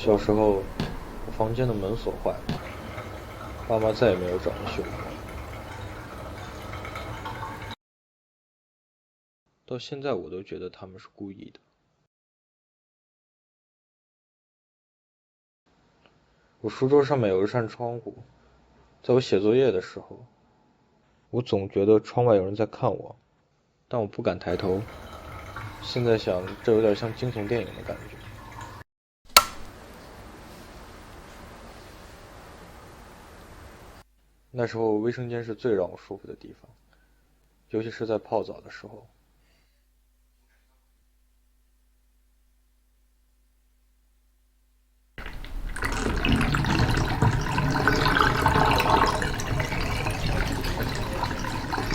小时候，我房间的门锁坏了，爸妈再也没有找人修过。到现在我都觉得他们是故意的。我书桌上面有一扇窗户，在我写作业的时候，我总觉得窗外有人在看我，但我不敢抬头。现在想，这有点像惊悚电影的感觉。那时候卫生间是最让我舒服的地方，尤其是在泡澡的时候。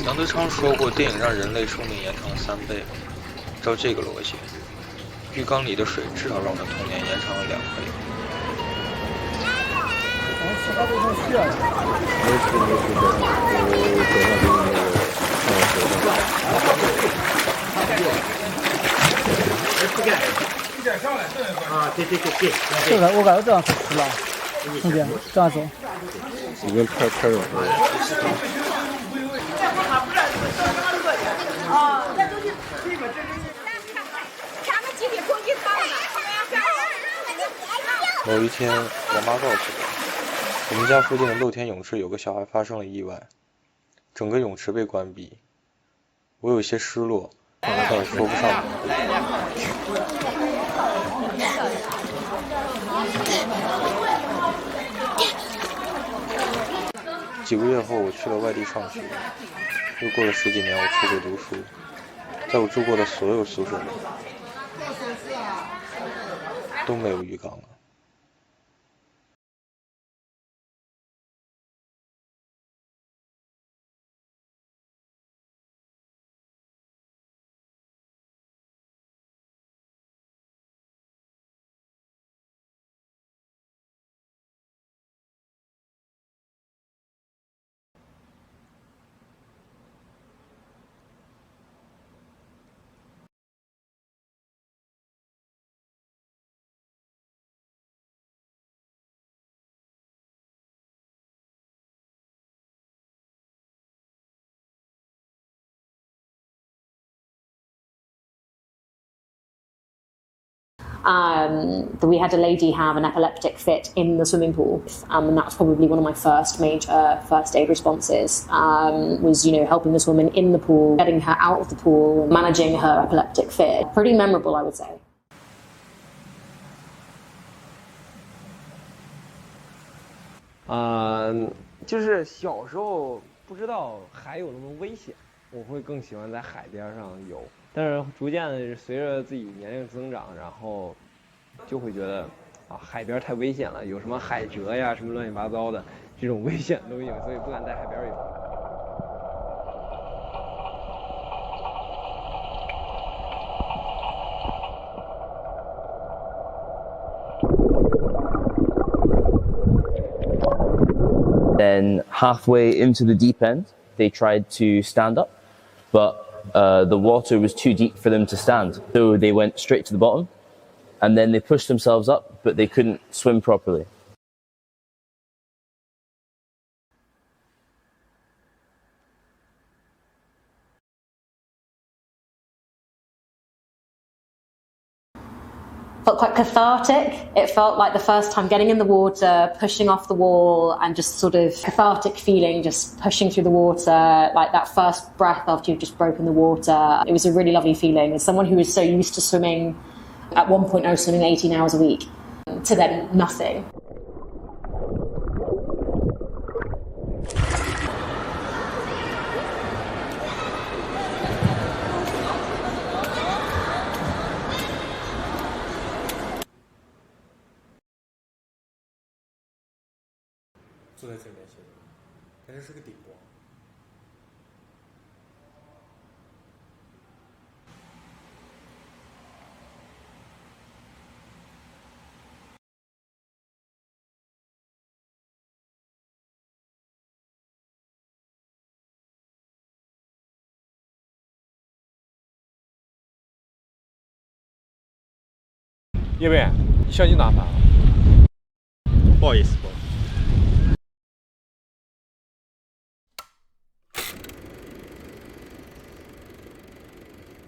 杨德昌说过，电影让人类寿命延长了3倍。照这个逻辑，浴缸里的水至少让我的童年延长了2倍。这个我感觉这样是吃了，兄弟，这样走。已经太冷了。某一天，我妈告诉我，我们家附近的露天泳池有个小孩发生了意外，整个泳池被关闭。我有些失落，但也说不上。几个月后，我去了外地上学，又过了10几年，我出国读书。在我住过的所有宿舍里，都没有浴缸了。We had a lady have an epileptic fit in the swimming pool, and that's probably one of my first major first aid responses. Was helping this woman in the pool, getting her out of the pool, managing her epileptic fit. Pretty memorable, I would say. 就是小时候不知道海有那么危险，我会更喜欢在海边上游。但是逐渐的随着自己年龄增长，然后就会觉得海边太危险了，有什么海蜇呀什么乱七八糟的这种危险东西，所以不敢在海边游。Then halfway into the deep end, they tried to stand up, but the water was too deep for them to stand. So they went straight to the bottom, and then they pushed themselves up, but they couldn't swim properly. Felt quite cathartic. It felt like the first time getting in the water, pushing off the wall, and just sort of cathartic feeling, just pushing through the water, like that first breath after you've just broken the water. It was a really lovely feeling. As someone who was so used to swimming, at one point I was swimming 18 hours a week, to then nothing.坐在这边写的，但是是个顶光。叶贝，相机拿反了。不好意思，不好意思。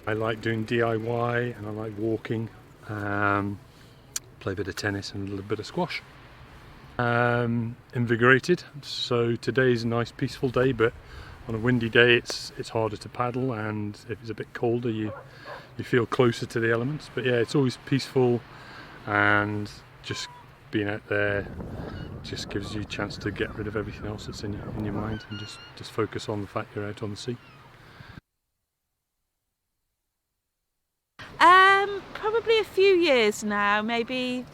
I like doing DIY and I like walking, play a bit of tennis and a little bit of squash. Invigorated, so today's a nice peaceful day, but on a windy day it's harder to paddle, and if it's a bit colder you feel closer to the elements. But yeah, it's always peaceful, and just being out there just gives you a chance to get rid of everything else that's in your mind and just focus on the fact you're out on the sea. Probably a few years now, maybe.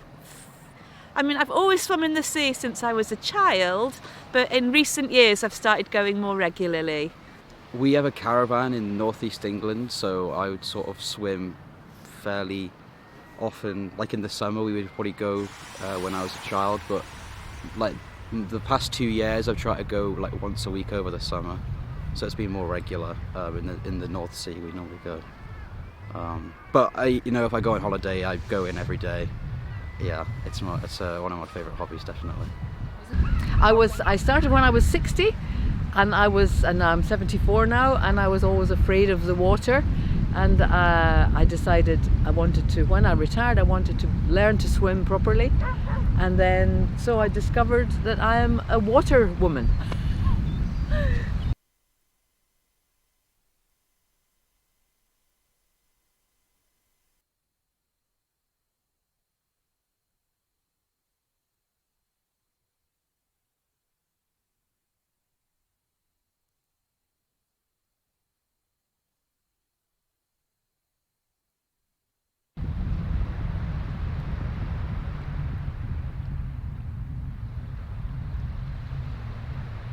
I mean, I've always swum in the sea since I was a child, but in recent years I've started going more regularly. We have a caravan in northeast England, so I would sort of swim fairly often. Like in the summer we would probably go when I was a child, but like the past 2 years I've tried to go like once a week over the summer, so it's been more regular. In the North Sea we normally go. But if I go on holiday, I go in every day. Yeah, it's one of my favourite hobbies, definitely. I started when I was 60, and I'm 74 now, and I was always afraid of the water, and I decided when I retired, I wanted to learn to swim properly, and then so I discovered that I am a water woman.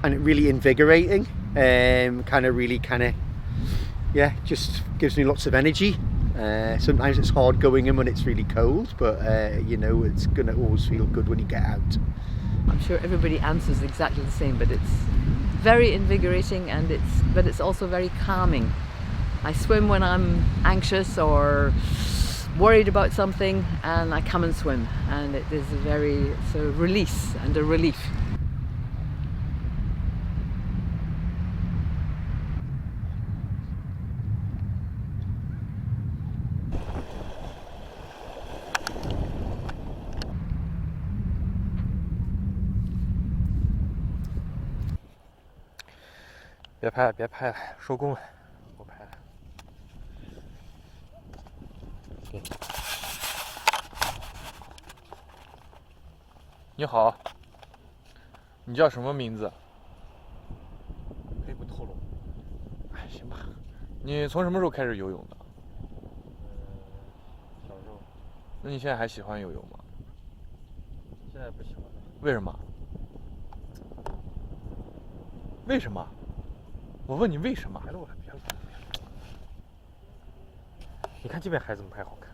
And really invigorating, just gives me lots of energy. Sometimes it's hard going in when it's really cold, but it's gonna always feel good when you get out. I'm sure everybody answers exactly the same, but it's very invigorating, and it's also very calming. I swim when I'm anxious or worried about something, and I come and swim, and it's a release and a relief.别拍了，收工了，不拍了。你好，你叫什么名字？可以不透露。哎，行吧。你从什么时候开始游泳的？小时候。那你现在还喜欢游泳吗？现在不喜欢。为什么？为什么？我问你为什么？别录了。你看这边海怎么拍好看？